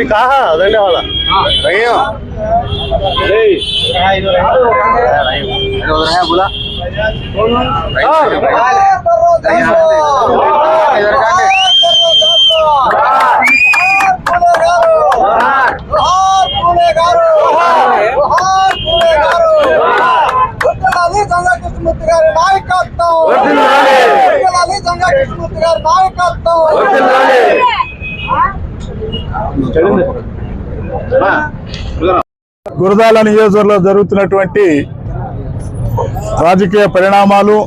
कहा रहने वाला बोला గురజాల నియోజకవర్గంలో జరుగుతున్నటువంటి రాజకీయ పరిణామాలు,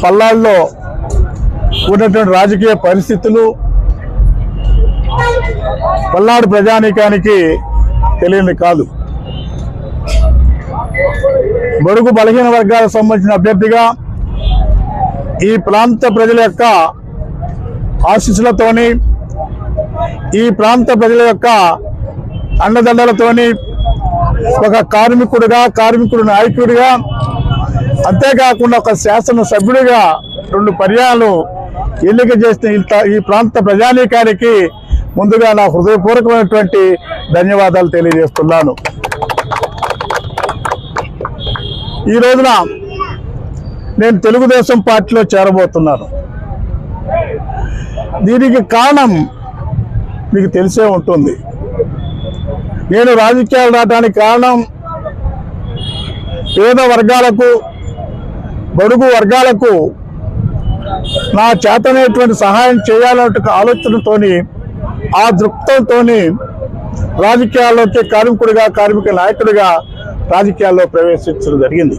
పల్నాడులో ఉన్నటువంటి రాజకీయ పరిస్థితులు పల్నాడు ప్రజానీకానికి తెలియని కాదు. బడుగు బలహీన వర్గాలకు సంబంధించిన అభ్యర్థిగా ఈ ప్రాంత ప్రజల యొక్క ఆశీస్సులతోని, ఈ ప్రాంత ప్రజల యొక్క అండదండలతోని ఒక కార్మికుడు నాయకుడిగా, అంతేకాకుండా ఒక శాసనసభ్యుడిగా 2 పర్యాయాలు ఎన్నిక చేసిన ఈ ప్రాంత ప్రజానీకానికి ముందుగా నా హృదయపూర్వకమైనటువంటి ధన్యవాదాలు తెలియజేస్తున్నాను. ఈ రోజున నేను తెలుగుదేశం పార్టీలో చేరబోతున్నాను. దీనికి కారణం మీకు తెలిసే ఉంటుంది. నేను రాజకీయాలు రావడానికి కారణం పేద వర్గాలకు, బడుగు వర్గాలకు నా చేతనైనటువంటి సహాయం చేయాలనే ఆలోచనతోని, ఆ దృక్పథంతోని రాజకీయాల్లోకి కార్మిక నాయకుడిగా రాజకీయాల్లో ప్రవేశించడం జరిగింది.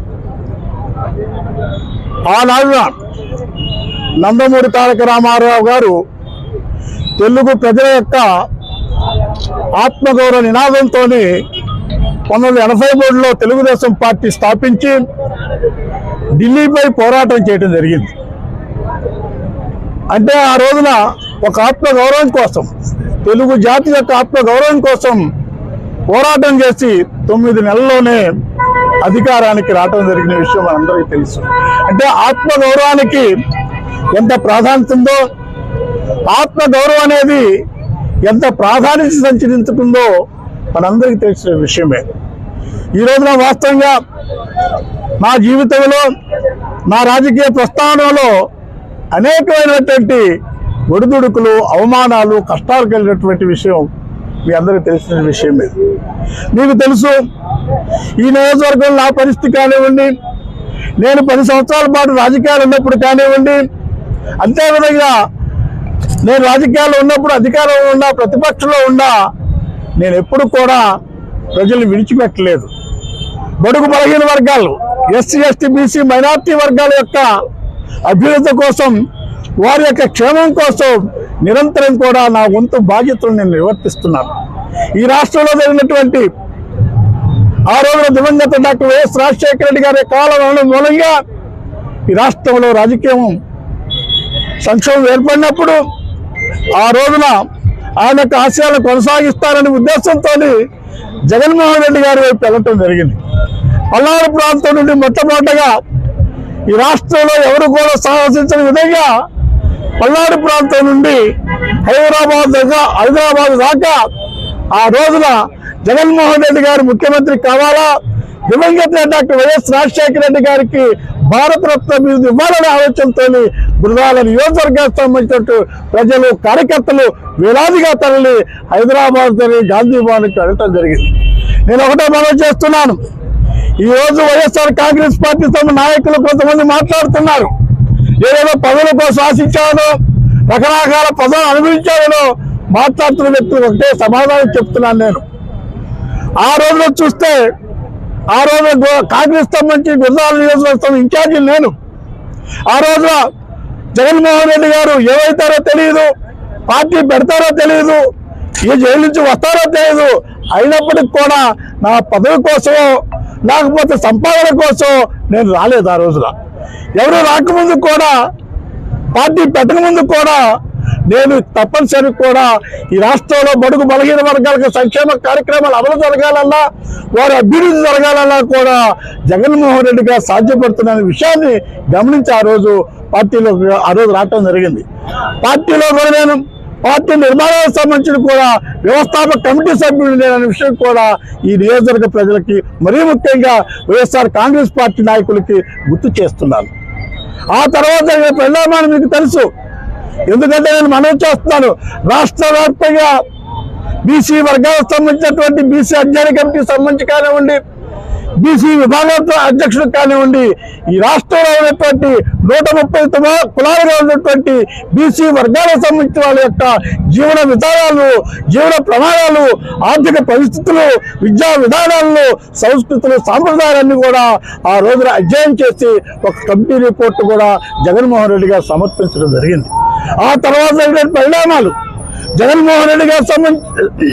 ఆనాడున నందమూరి తారక రామారావు గారు తెలుగు ప్రజల యొక్క ఆత్మగౌరవ నినాదంతో 1983లో తెలుగుదేశం పార్టీ స్థాపించి ఢిల్లీపై పోరాటం చేయడం జరిగింది. అంటే ఆ రోజున ఒక ఆత్మగౌరవం కోసం, తెలుగు జాతి యొక్క ఆత్మగౌరవం కోసం పోరాటం చేసి 9 నెలల్లోనే అధికారానికి రావడం జరిగిన విషయం మనందరికీ తెలుసు. అంటే ఆత్మగౌరవానికి ఎంత ప్రాధాన్యత ఉందో, ఆత్మగౌరవం అనేది ఎంత ప్రాధాన్యత సంచరించుకుందో మనందరికీ తెలిసిన విషయమే. ఈ రోజున వాస్తవంగా నా జీవితంలో, నా రాజకీయ ప్రస్థానంలో అనేకమైనటువంటి ఒడిదుడుకులు, అవమానాలు, కష్టాలు కలిగినటువంటి విషయం మీ అందరికీ తెలిసిన విషయమే. మీకు తెలుసు, ఈ నియోజకవర్గంలో నా పరిస్థితి కానివ్వండి, నేను 10 సంవత్సరాల పాటు రాజకీయాలు ఉన్నప్పుడు కానివ్వండి, అంతేవిధంగా నేను రాజకీయాల్లో ఉన్నప్పుడు, అధికారంలో ఉన్నా, ప్రతిపక్షంలో ఉన్నా, నేను ఎప్పుడు కూడా ప్రజల్ని విడిచిపెట్టలేదు. బడుగు బలహీన వర్గాలు, ఎస్సీ, ఎస్టీ, బీసీ, మైనార్టీ వర్గాల యొక్క అభ్యున్నతి కోసం, వారి యొక్క క్షేమం కోసం నిరంతరం కూడా నా వంతు బాధ్యతలు నేను నిర్వర్తిస్తున్నాను. ఈ రాష్ట్రంలో జరిగినటువంటి ఆ రోజున దివంగత డాక్టర్ వైఎస్ రాజశేఖర రెడ్డి గారి కాలం మూలంగా ఈ రాష్ట్రంలో రాజకీయం సంక్షోభం ఏర్పడినప్పుడు ఆ రోజున ఆయన యొక్క ఆశయాలను కొనసాగిస్తారనే ఉద్దేశంతో జగన్మోహన్ రెడ్డి గారి వైపు వెళ్ళటం జరిగింది. పల్నాడు ప్రాంతం నుండి మొట్టమొదటిగా ఈ రాష్ట్రంలో ఎవరు కూడా సాహసించని విధంగా పల్నాడు ప్రాంతం నుండి హైదరాబాద్ దాకా ఆ రోజున జగన్మోహన్ రెడ్డి గారు ముఖ్యమంత్రి కావాలా, దివంగత డాక్టర్ వైఎస్ రాజశేఖర రెడ్డి గారికి భారతరత్న బిరుదు ఇవ్వాలనే ఆలోచనతో గురజాల నియోజకవర్గానికి సంబంధించినట్టు ప్రజలు, కార్యకర్తలు వేలాదిగా తరలి హైదరాబాద్ గాంధీ భవన్కి వెళ్ళటం జరిగింది. నేను ఒకటే మనవి చేస్తున్నాను, ఈ రోజు వైఎస్ఆర్ కాంగ్రెస్ పార్టీ తమ నాయకులు కొంతమంది మాట్లాడుతున్నారు, ఏదేదో పదవుల కోసం ఆశించారనో, రకరకాల పదవులు అనుభవించారనో మాట్లాడుతున్న వ్యక్తులు ఒకటే సమాధానం చెప్తున్నాను నేను. ఆ రోజులో చూస్తే ఆ రోజు కాంగ్రెస్ సంబంధించి గుజరాత్ నియోజకవర్గం ఇన్ఛార్జి నేను. ఆ రోజు జగన్మోహన్ రెడ్డి గారు ఏమవుతారో తెలియదు, పార్టీ పెడతారో తెలియదు, ఈ జైలు నుంచి వస్తారో తెలియదు. అయినప్పటికి కూడా నా పదవి కోసమో లేకపోతే సంపాదన కోసం నేను రాలేదు. ఆ రోజున ఎవరు రాకముందు కూడా, పార్టీ పెట్టకముందు కూడా నేను తప్పనిసరి కూడా ఈ రాష్ట్రంలో బడుగు బలహీన వర్గాలకు సంక్షేమ కార్యక్రమాలు అమలు జరగాలన్నా, వారి అభివృద్ధి జరగాలన్నా కూడా జగన్మోహన్ రెడ్డి గారు సాధ్యపడుతున్న విషయాన్ని గమనించి ఆ రోజు పార్టీలో రావటం జరిగింది. పార్టీలో కూడా నేను పార్టీ నిర్మాణానికి సంబంధించిన కూడా వ్యవస్థాపక కమిటీ సభ్యుడు లేదనే విషయం కూడా ఈ నియోజకవర్గ ప్రజలకి, మరీ ముఖ్యంగా వైఎస్ఆర్ కాంగ్రెస్ పార్టీ నాయకులకి గుర్తు చేస్తున్నాను. ఆ తర్వాత పరిణామాన్ని మీకు తెలుసు. ఎందుకంటే నేను మనవి చేస్తున్నాను, రాష్ట్ర వ్యాప్తంగా బీసీ వర్గాలకు సంబంధించినటువంటి బీసీ అధ్యయన కమిటీకి సంబంధించి కానివ్వండి, బీసీ విభాగం అధ్యక్షుడు కానివ్వండి, ఈ రాష్ట్రంలో ఉన్నటువంటి 139 కులాలుగా ఉన్నటువంటి బీసీ వర్గాలకు సంబంధించిన వాళ్ళ యొక్క జీవన విధానాలు, జీవన ప్రమాణాలు, ఆర్థిక పరిస్థితులు, విద్యా విధానాలను, సంస్కృతులు, సాంప్రదాయాలన్నీ కూడా ఆ రోజున అధ్యయనం చేసి ఒక కమిటీ రిపోర్ట్ కూడా జగన్మోహన్ రెడ్డి గారు సమర్పించడం జరిగింది. ఆ తర్వాత పరిణామాలు జగన్మోహన్ రెడ్డి గారు సంబంధించి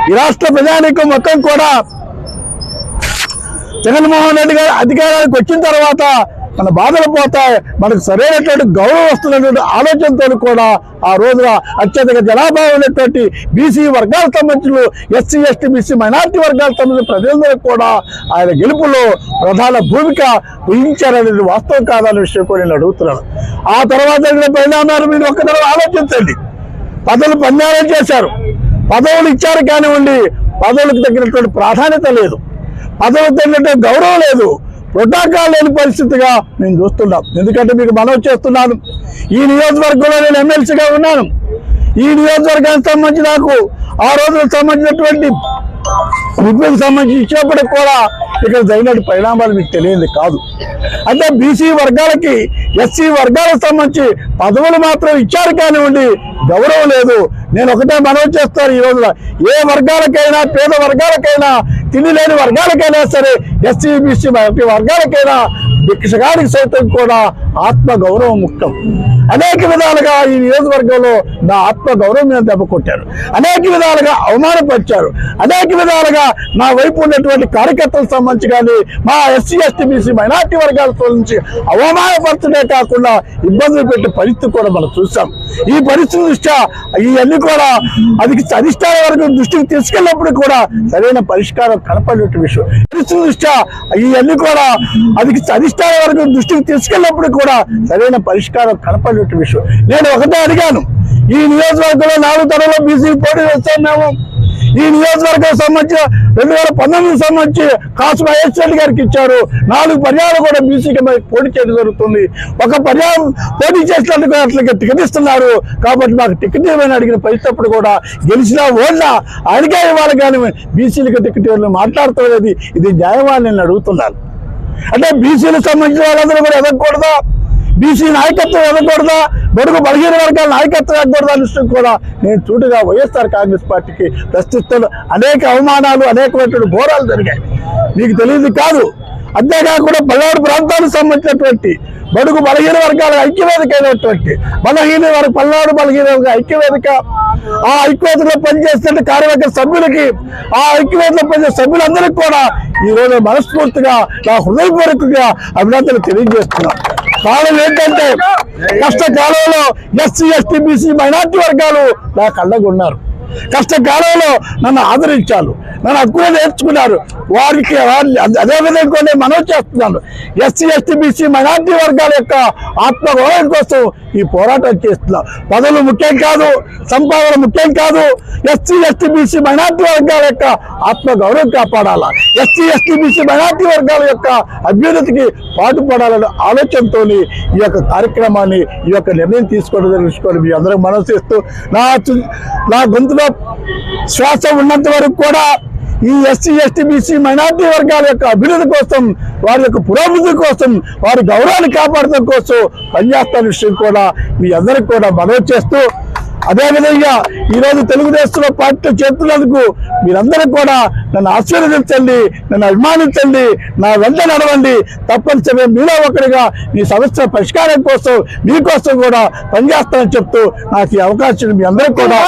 ఈ రాష్ట్ర ప్రజానీకం మొత్తం కూడా జగన్మోహన్ రెడ్డి గారు అధికారానికి వచ్చిన తర్వాత మన బాధలు పోతాయి, మనకు సరైనటువంటి గౌరవం వస్తున్నటువంటి ఆలోచనతో కూడా ఆ రోజున అత్యధిక జనాభా ఉన్నటువంటి బీసీ వర్గాలకు సంబంధించిన ఎస్సీ ఎస్టీ బీసీ మైనార్టీ వర్గాలకు సంబంధించిన ప్రజలందరూ కూడా ఆయన గెలుపులో ప్రధాన భూమిక వహించారనేది వాస్తవం కాదనే విషయం కూడా నేను అడుగుతున్నాను. ఆ తర్వాత పరిణామాలు మీరు ఒక్కసారి ఆలోచించండి. పదవులు పన్యాయం చేశారు, పదవులు ఇచ్చారు కానివ్వండి, పదవులకు తగినటువంటి ప్రాధాన్యత లేదు, పదవులకు తగినటువంటి గౌరవం లేదు, ప్రోటోకాల్ లేని పరిస్థితిగా నేను చూస్తున్నాం. ఎందుకంటే మీకు మనవి చేస్తున్నాను, ఈ నియోజకవర్గంలో నేను ఎమ్మెల్సీగా ఉన్నాను. ఈ నియోజకవర్గానికి సంబంధించి నాకు ఆ రోజులకు సంబంధించినటువంటి విభ్యకు సంబంధించి ఇచ్చినప్పటికి కూడా ఇక్కడ జరిగినట్టు పరిణామాలు మీకు తెలియదు కాదు. అంటే బీసీ వర్గాలకి, ఎస్సీ వర్గాలకు సంబంధించి పదవులు మాత్రం ఇచ్చారు కానివ్వండి, గౌరవం లేదు. నేను ఒకటే మనవి చేస్తాను, ఈ రోజున ఏ వర్గాలకైనా, పేద వర్గాలకైనా, తిండి లేని వర్గాలకైనా సరే, ఎస్సీ బీసీ వర్గాలకైనా భిక్షగానికి సైతం కూడా ఆత్మ గౌరవం ముఖ్యం. అనేక విధాలుగా ఈ నియోజకవర్గంలో నా ఆత్మ గౌరవం మీద దెబ్బ కొట్టారు, అనేక విధాలుగా అవమానపరిచారు, అనేక విధాలుగా నా వైపు ఉన్నటువంటి కార్యకర్తలకు సంబంధించి కానీ, మా ఎస్సీ ఎస్టీ బీసీ మైనార్టీ వర్గాలతో నుంచి అవమానపరచడే కాకుండా ఇబ్బందులు పెట్టే పరిస్థితి కూడా మనం చూసాం. ఈ పరిస్థితి దృష్ట్యా ఇవన్నీ కూడా అధిష్టాన వర్గం దృష్టికి తీసుకెళ్ళినప్పుడు కూడా సరైన పరిష్కారం కనపడినట్టు విషయం. పరిస్థితి దృష్ట్యా ఇవన్నీ కూడా అధిష్టాన వర్గం దృష్టికి తీసుకెళ్ళినప్పుడు కూడా సరైన పరిష్కారం కనపడినట్టు విషయం. నేను ఒకటే అడిగాను, ఈ నియోజకవర్గంలో 4 తరంలో బీసీ పోటీ చేస్తాం మేము. ఈ నియోజకవర్గం సంబంధించి 2019 సంబంధించి కాసు మహేష్ రెడ్డి గారికి ఇచ్చారు. 4 పర్యాలు కూడా బీసీకి పోటీ చేయడం జరుగుతుంది. ఒక పర్యాయం పోటీ చేసినందుకు అట్లకి టికెట్ ఇస్తున్నారు కాబట్టి మాకు టికెట్ ఇవ్వని అడిగిన పరిస్థితి కూడా గెలిచినా ఓడినా ఆయనకే ఇవ్వాలి కానీ బీసీలకు టికెట్ ఇవ్వాలని మాట్లాడుతున్నది ఇది న్యాయమని నేను అడుగుతున్నాను. అంటే బీసీలకు సంబంధించిన వాళ్ళందరూ కూడా ఎదగకూడదా, బీసీ నాయకత్వం ఎదగకూడదా, బడుగు బలహీన వర్గాల నాయకత్వం ఎదగకూడదా విషయం కూడా నేను చూడగా వైఎస్ఆర్ కాంగ్రెస్ పార్టీకి ప్రస్తుతం అనేక అవమానాలు, అనేకమైనటువంటి ఘోరాలు జరిగాయి. మీకు తెలియదు కాదు. అంతేకాకుండా పల్నాడు ప్రాంతానికి సంబంధించినటువంటి బడుగు బలహీన వర్గాల ఐక్యవేదిక అయినటువంటి పల్నాడు బలహీన వర్గ ఐక్యవేదిక, ఆ ఐక్యవేదికలో పనిచేస్తున్న కార్యవర్గ సభ్యులకి, ఆ ఐక్యవేదికలో పనిచేసే సభ్యులందరికీ కూడా ఈ రోజు మనస్ఫూర్తిగా నా హృదయపూర్వకంగా అభినందనలు తెలియజేస్తున్నాను. కారణం ఏంటంటే కష్టకాలంలో ఎస్సీ ఎస్టీ బీసీ మైనార్టీ వర్గాలు నా కళ్ళకు ఉన్నారు. కష్టకాలంలో నన్ను ఆదరించారు, నన్ను హక్కులు నేర్చుకున్నారు. వారికి అదేవిధంగా నేను మనవి చేస్తున్నాను, ఎస్సీ ఎస్టీ బీసీ మైనార్టీ వర్గాల యొక్క ఆత్మగౌరవం కోసం ఈ పోరాటం చేస్తున్నాం. పదవులు ముఖ్యం కాదు, సంపాదన ముఖ్యం కాదు. ఎస్సీ ఎస్టీ బీసీ మైనార్టీ వర్గాల యొక్క ఆత్మగౌరవం కాపాడాలా, ఎస్సీ ఎస్టీ బీసీ మైనార్టీ వర్గాల యొక్క అభ్యున్నతికి పాటుపడాలనే ఆలోచనతో ఈ యొక్క కార్యక్రమాన్ని, ఈ యొక్క నిర్ణయం తీసుకోవడం మీ అందరూ మనసు చేస్తూ, నా గొంతులో శ్వాస ఉన్నంత వరకు కూడా ఈ ఎస్సీ ఎస్టీ బీసీ మైనార్టీ వర్గాల యొక్క అభివృద్ధి కోసం, వారి యొక్క పురోభివృద్ధి కోసం, వారి గౌరవాన్ని కాపాడటం కోసం పనిచేస్తున్న విషయం కూడా మీ అందరికి కూడా మనవి చేస్తూ, అదేవిధంగా ఈరోజు తెలుగుదేశం పార్టీ చేస్తున్నందుకు మీరందరూ కూడా నన్ను ఆశీర్వదించండి, నన్ను అభిమానించండి, నా వెంట నడవండి. తప్పనిసరిగా మీలో ఒకరిగా ఈ సమస్య పరిష్కారం కోసం మీకోసం కూడా పనిచేస్తానని చెప్తూ నాకు ఈ అవకాశం మీ అందరికీ కూడా